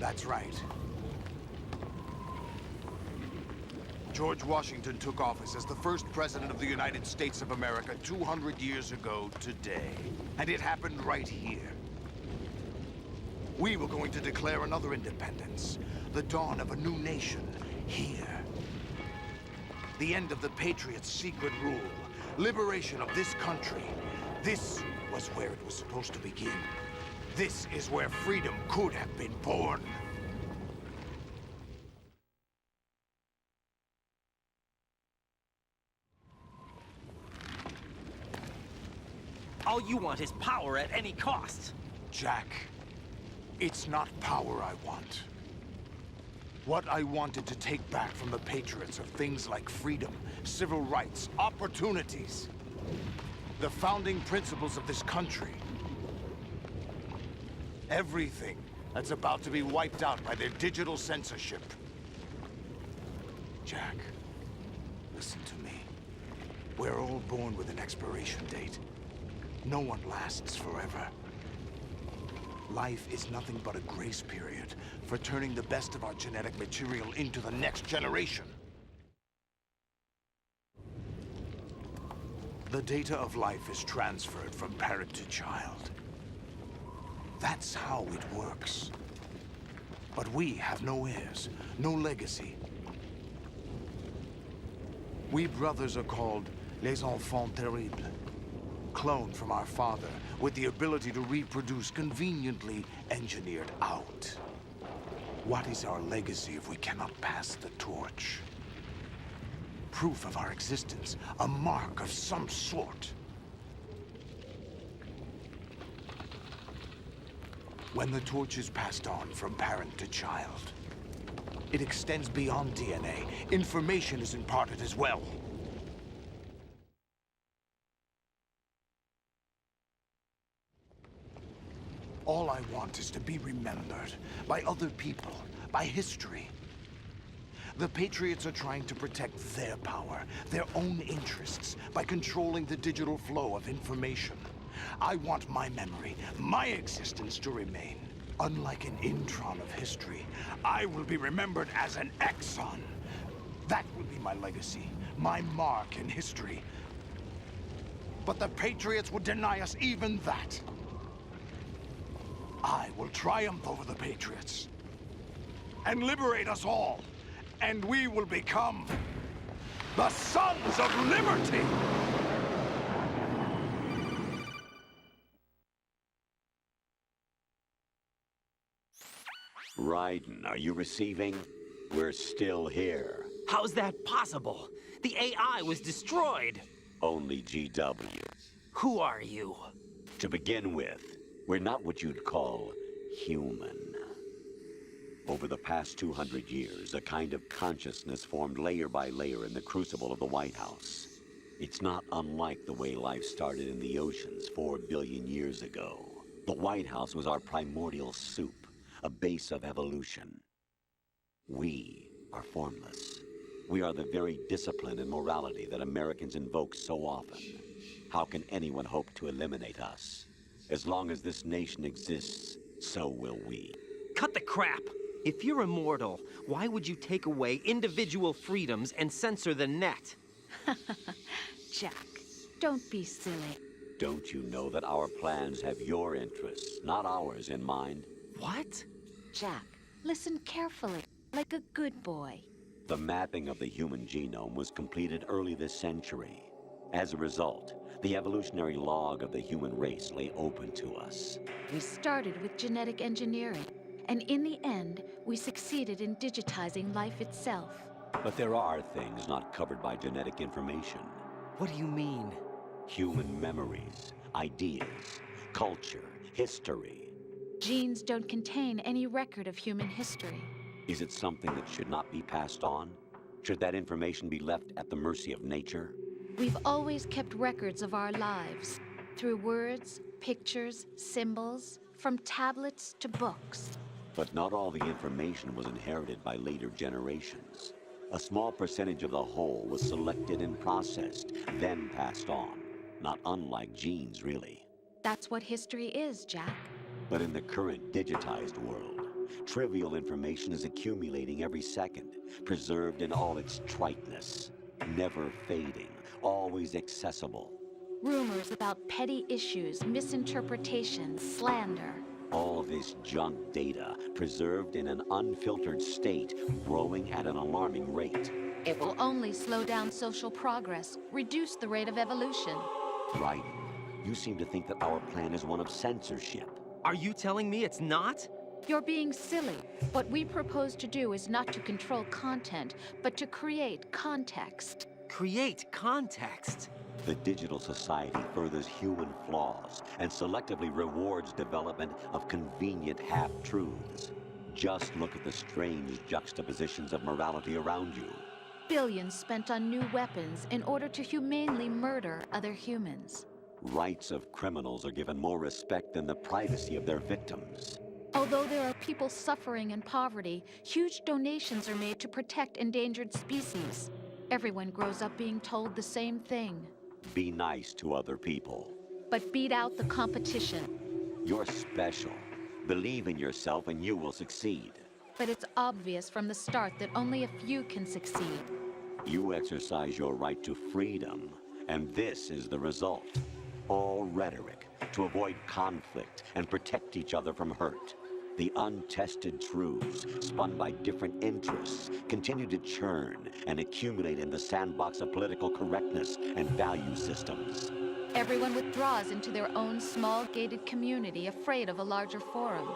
That's right. George Washington took office as the first president of the United States of America 200 years ago today. And it happened right here. We were going to declare another independence. The dawn of a new nation, here. The end of the Patriots' secret rule. Liberation of this country. This was where it was supposed to begin. This is where freedom could have been born. All you want is power at any cost. Jack, it's not power I want. What I wanted to take back from the Patriots are things like freedom, civil rights, opportunities. The founding principles of this country. Everything that's about to be wiped out by their digital censorship. Jack, listen to me. We're all born with an expiration date. No one lasts forever. Life is nothing but a grace period for turning the best of our genetic material into the next generation. The data of life is transferred from parent to child. That's how it works. But we have no heirs, no legacy. We brothers are called les enfants terribles. Cloned from our father, with the ability to reproduce conveniently engineered out. What is our legacy if we cannot pass the torch? Proof of our existence, a mark of some sort. When the torch is passed on from parent to child, it extends beyond DNA. Information is imparted as well. All I want is to be remembered by other people, by history. The Patriots are trying to protect their power, their own interests, by controlling the digital flow of information. I want my memory, my existence to remain. Unlike an intron of history, I will be remembered as an exon. That will be my legacy, my mark in history. But the Patriots would deny us even that. I will triumph over the Patriots and liberate us all, and we will become the Sons of Liberty! Raiden, are you receiving? We're still here. How's that possible? The AI was destroyed. Only GW. Who are you? To begin with, we're not what you'd call human. Over the past 200 years, a kind of consciousness formed layer by layer in the crucible of the White House. It's not unlike the way life started in the oceans 4 billion years ago. The White House was our primordial soup, a base of evolution. We are formless. We are the very discipline and morality that Americans invoke so often. How can anyone hope to eliminate us? As long as this nation exists, so will we. Cut the crap! If you're immortal, why would you take away individual freedoms and censor the net? Jack, don't be silly. Don't you know that our plans have your interests, not ours, in mind? What? Jack, listen carefully, like a good boy. The mapping of the human genome was completed early this century. As a result, the evolutionary log of the human race lay open to us. We started with genetic engineering, and in the end, we succeeded in digitizing life itself. But there are things not covered by genetic information. What do you mean? Human memories, ideas, culture, history. Genes don't contain any record of human history. Is it something that should not be passed on? Should that information be left at the mercy of nature? We've always kept records of our lives, through words, pictures, symbols, from tablets to books. But not all the information was inherited by later generations. A small percentage of the whole was selected and processed, then passed on. Not unlike genes, really. That's what history is, Jack. But in the current digitized world, Trivial information is accumulating every second, preserved in all its triteness. Never fading, always accessible. Rumors about petty issues, misinterpretations, slander. All this junk data, preserved in an unfiltered state, growing at an alarming rate. It will only slow down social progress, reduce the rate of evolution. Right. You seem to think that our plan is one of censorship. Are you telling me it's not? You're being silly. What we propose to do is not to control content, but to create context. Create context. The digital society furthers human flaws and selectively rewards development of convenient half-truths. Just look at the strange juxtapositions of morality around you. Billions spent on new weapons in order to humanely murder other humans. Rights of criminals are given more respect than the privacy of their victims. Although there are people suffering in poverty, huge donations are made to protect endangered species. Everyone grows up being told the same thing. Be nice to other people. But beat out the competition. You're special. Believe in yourself and you will succeed. But it's obvious from the start that only a few can succeed. You exercise your right to freedom, and this is the result. All rhetoric to avoid conflict and protect each other from hurt. The untested truths, spun by different interests, continue to churn and accumulate in the sandbox of political correctness and value systems. Everyone withdraws into their own small gated community, afraid of a larger forum.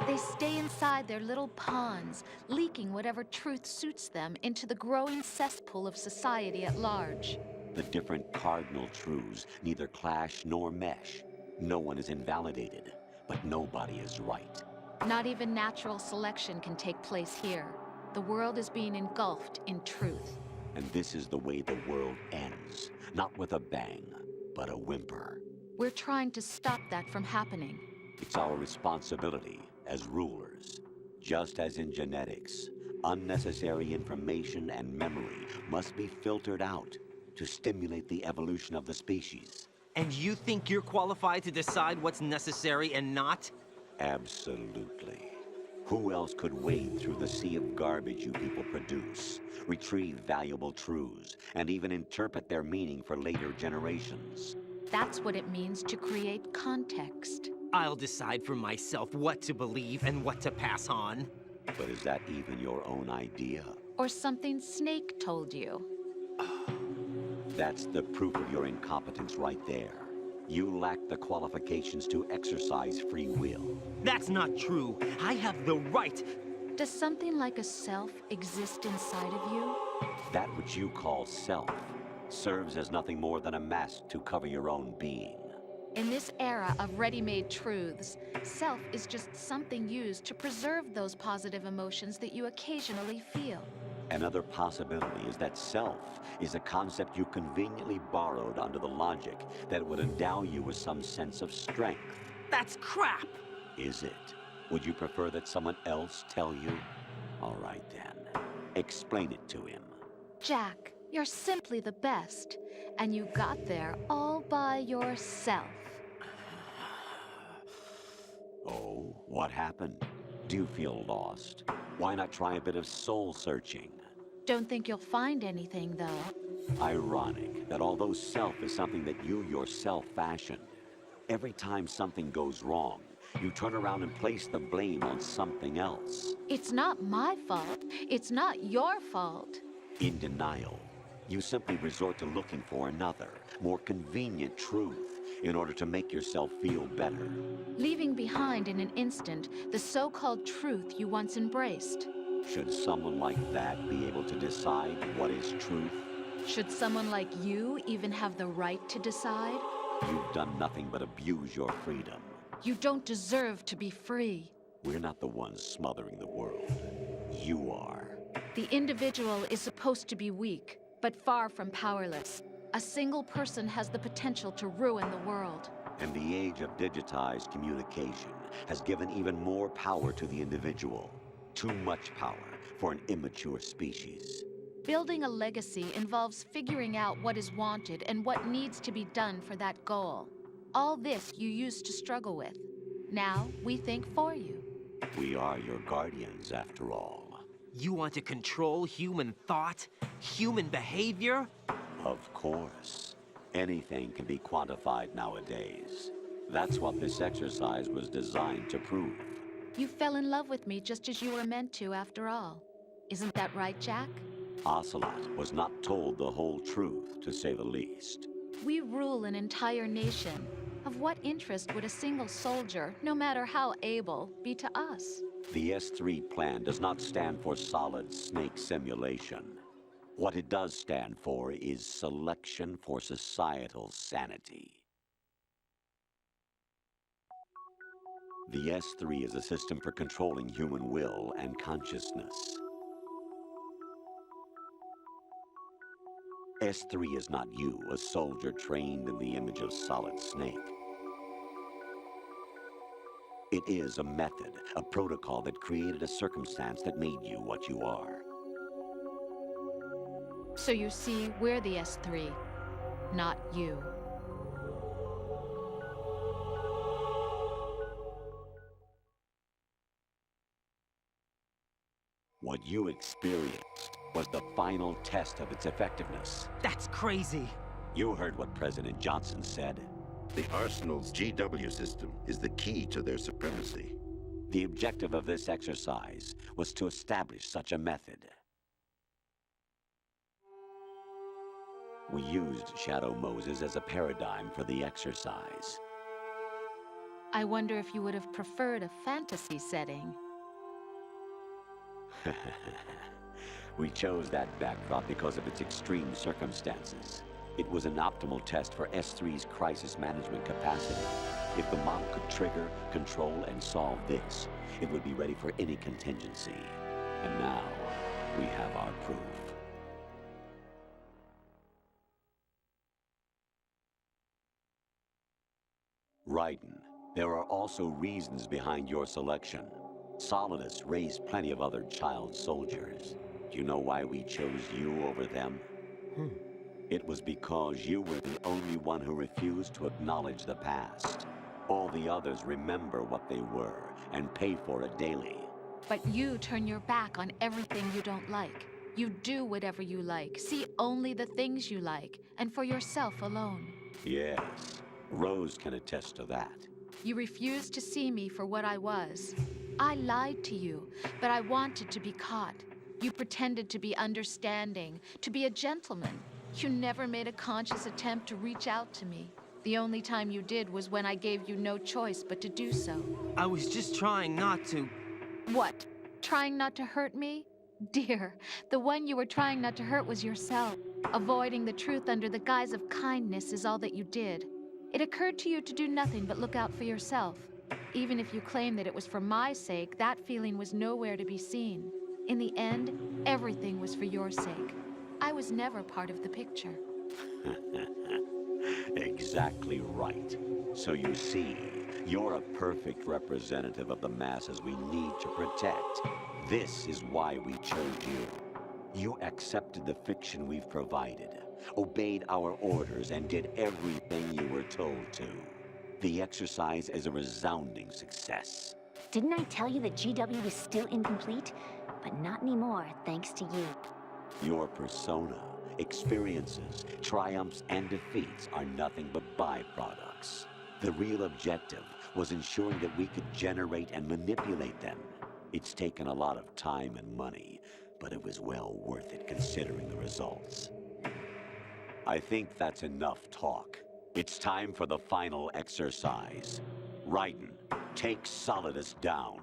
They stay inside their little ponds, leaking whatever truth suits them into the growing cesspool of society at large. The different cardinal truths neither clash nor mesh. No one is invalidated, but nobody is right. Not even natural selection can take place here. The world is being engulfed in truth. And this is the way the world ends. Not with a bang, but a whimper. We're trying to stop that from happening. It's our responsibility as rulers. Just as in genetics, unnecessary information and memory must be filtered out to stimulate the evolution of the species. And you think you're qualified to decide what's necessary and not? Absolutely. Who else could wade through the sea of garbage you people produce, retrieve valuable truths, and even interpret their meaning for later generations? That's what it means to create context. I'll decide for myself what to believe and what to pass on. But is that even your own idea? Or something Snake told you. That's the proof of your incompetence right there. You lack the qualifications to exercise free will. That's not true. I have the right. Does something like a self exist inside of you? That which you call self serves as nothing more than a mask to cover your own being. In this era of ready-made truths, self is just something used to preserve those positive emotions that you occasionally feel. Another possibility is that self is a concept you conveniently borrowed under the logic that it would endow you with some sense of strength. That's crap! Is it? Would you prefer that someone else tell you? All right then. Explain it to him. Jack, you're simply the best. And you got there all by yourself. Oh, what happened? Do you feel lost? Why not try a bit of soul searching? Don't think you'll find anything, though. Ironic that although self is something that you yourself fashioned, every time something goes wrong, you turn around and place the blame on something else. It's not my fault. It's not your fault. In denial, you simply resort to looking for another, more convenient truth in order to make yourself feel better. Leaving behind in an instant the so-called truth you once embraced. Should someone like that be able to decide what is truth? Should someone like you even have the right to decide? You've done nothing but abuse your freedom. You don't deserve to be free. We're not the ones smothering the world. You are. The individual is supposed to be weak, but far from powerless. A single person has the potential to ruin the world. And the age of digitized communication has given even more power to the individual. Too much power for an immature species. Building a legacy involves figuring out what is wanted and what needs to be done for that goal. All this you used to struggle with. Now we think for you. We are your guardians, after all. You want to control human thought? Human behavior? Of course. Anything can be quantified nowadays. That's what this exercise was designed to prove. You fell in love with me just as you were meant to, after all. Isn't that right, Jack? Ocelot was not told the whole truth, to say the least. We rule an entire nation. Of what interest would a single soldier, no matter how able, be to us? The S3 plan does not stand for solid snake simulation. What it does stand for is selection for societal sanity. The S3 is a system for controlling human will and consciousness. S3 is not you, a soldier trained in the image of Solid Snake. It is a method, a protocol that created a circumstance that made you what you are. So you see, we're the S3, not you. What you experienced was the final test of its effectiveness. That's crazy. You heard what President Johnson said. The Arsenal's GW system is the key to their supremacy. The objective of this exercise was to establish such a method. We used Shadow Moses as a paradigm for the exercise. I wonder if you would have preferred a fantasy setting. We chose that backdrop because of its extreme circumstances. It was an optimal test for S3's crisis management capacity. If the model could trigger, control, and solve this, it would be ready for any contingency. And now, we have our proof. Raiden, there are also reasons behind your selection. Solidus raised plenty of other child soldiers. Do you know why we chose you over them? It was because you were the only one who refused to acknowledge the past. All the others remember what they were and pay for it daily. But you turn your back on everything you don't like. You do whatever you like, see only the things you like, and for yourself alone. Yes, Rose can attest to that. You refused to see me for what I was. I lied to you, but I wanted to be caught. You pretended to be understanding, to be a gentleman. You never made a conscious attempt to reach out to me. The only time you did was when I gave you no choice but to do so. I was just trying not to. What? Trying not to hurt me? Dear, the one you were trying not to hurt was yourself. Avoiding the truth under the guise of kindness is all that you did. It occurred to you to do nothing but look out for yourself. Even if you claim that it was for my sake, that feeling was nowhere to be seen. In the end, everything was for your sake. I was never part of the picture. Exactly right. So you see, you're a perfect representative of the masses we need to protect. This is why we chose you. You accepted the fiction we've provided, obeyed our orders, and did everything you were told to. The exercise is a resounding success. Didn't I tell you that GW was still incomplete? But not anymore, thanks to you. Your persona, experiences, triumphs, and defeats are nothing but byproducts. The real objective was ensuring that we could generate and manipulate them. It's taken a lot of time and money, but it was well worth it considering the results. I think that's enough talk. It's time for the final exercise. Raiden, take Solidus down.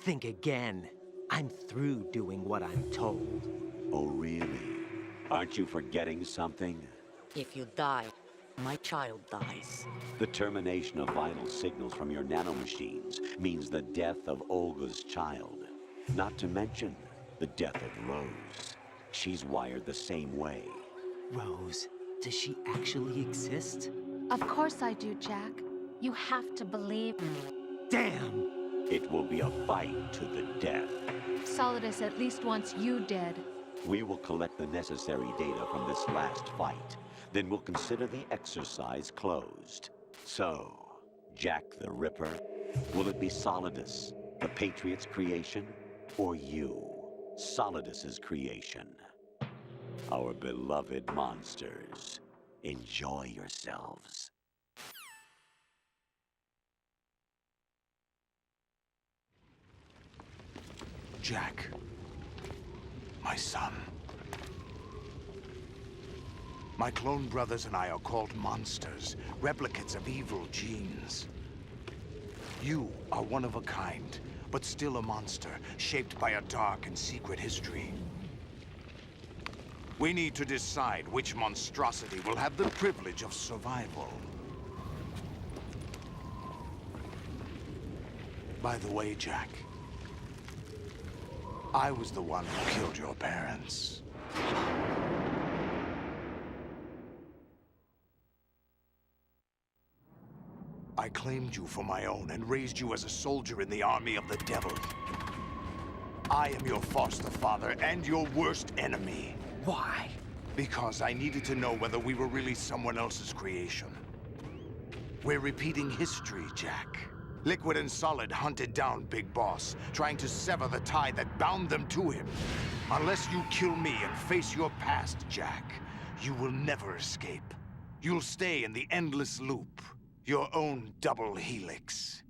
Think again. I'm through doing what I'm told. Oh, really? Aren't you forgetting something? If you die, my child dies. The termination of vital signals from your nanomachines means the death of Olga's child. Not to mention the death of Rose. She's wired the same way. Rose, does she actually exist? Of course I do, Jack. You have to believe me. Damn! It will be a fight to the death. Solidus at least wants you dead. We will collect the necessary data from this last fight. Then we'll consider the exercise closed. So, Jack the Ripper, will it be Solidus The Patriots' creation, or you, Solidus's creation? Our beloved monsters. Enjoy yourselves. Jack, my son. My clone brothers and I are called monsters, replicates of evil genes. You are one of a kind, but still a monster, shaped by a dark and secret history. We need to decide which monstrosity will have the privilege of survival. By the way, Jack, I was the one who killed your parents. I claimed you for my own and raised you as a soldier in the army of the devil. I am your foster father and your worst enemy. Why? Because I needed to know whether we were really someone else's creation. We're repeating history, Jack. Liquid and Solid hunted down Big Boss, trying to sever the tie that bound them to him. Unless you kill me and face your past, Jack, you will never escape. You'll stay in the endless loop. Your own double helix.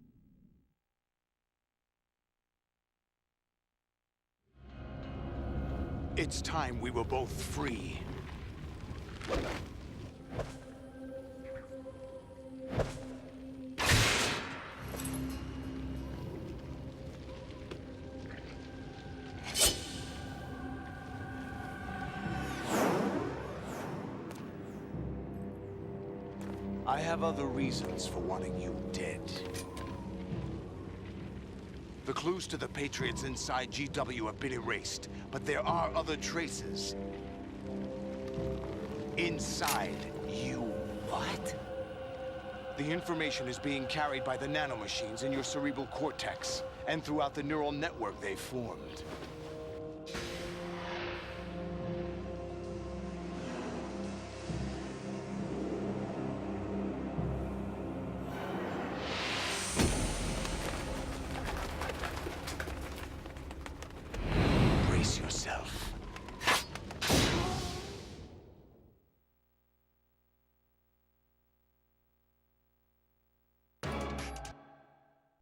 It's time we were both free. I have other reasons for wanting you dead. The clues to the Patriots inside GW have been erased, but there are other traces. Inside you. What? The information is being carried by the nanomachines in your cerebral cortex, and throughout the neural network they formed.